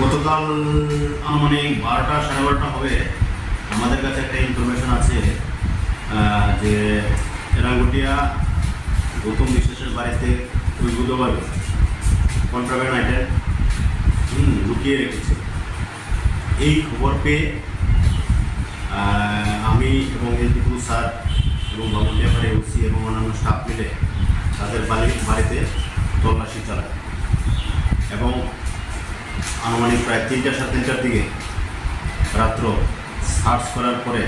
গতকাল আনুমানিক 12টা সাড়ে 12টা হবে আমাদের কাছে একটা ইনফরমেশন আছে যে এরাঙ্গুটিয়া গৌতম বিশ্বাসের বাড়িতে ওই বুধবারে কন্ট্রাব্যান্ড আইটেম লুকিয়ে রেখেছে। এই খবর পেয়ে আমি এবং এলটিপু স্যার এবং বাবুলিয়াপাড়ি ওসি এবং অন্যান্য স্টাফ মিলে তাদের বাড়িতে তল্লাশি চালায় এবং আনুমানিক প্রায় 3টা সাড়ে 3টার দিকে রাত্র সার্চ করার পরে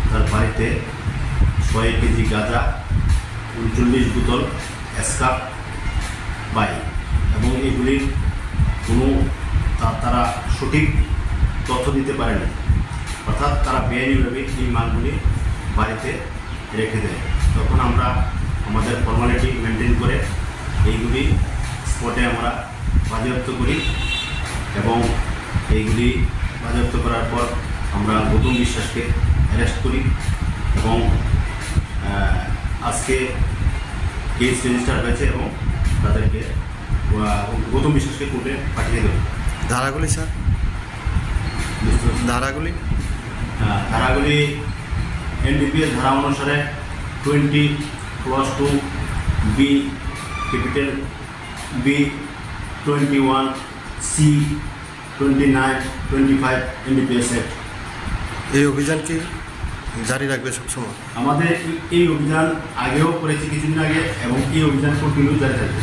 তার বাড়িতে 6 কেজি গাঁজা, 39 বোতল স্কাপ পাই এবং এগুলির কোনো তারা সঠিক তথ্য দিতে পারেনি, অর্থাৎ তারা বেআইনিভাবে এই মালগুলি বাড়িতে রেখে দেয়। তখন আমরা আমাদের ফর্মালিটি মেনটেন করে এইগুলি স্পটে আমরা বাজেয়াপ্ত করি এবং এইগুলি বাজেয়াপ্ত করার পর আমরা গৌতম বিশ্বাসকে অ্যারেস্ট করি এবং আজকে কেস রেজিস্টার হয়েছে এবং তাদেরকে গৌতম বিশ্বাসকে কোর্টে পাঠিয়ে দেব। ধারাগুলি স্যার, ধারাগুলি এনডিপিএস ধারা অনুসারে 20+2 B capital B 21 C 29 25 NDPS act. এই অভিযান কি জারি রাখবে সবসময়? আমাদের এই অভিযান আগেও করেছি কিছুদিন আগে এবং এই অভিযান কন্টিনিউ জারি থাকবে।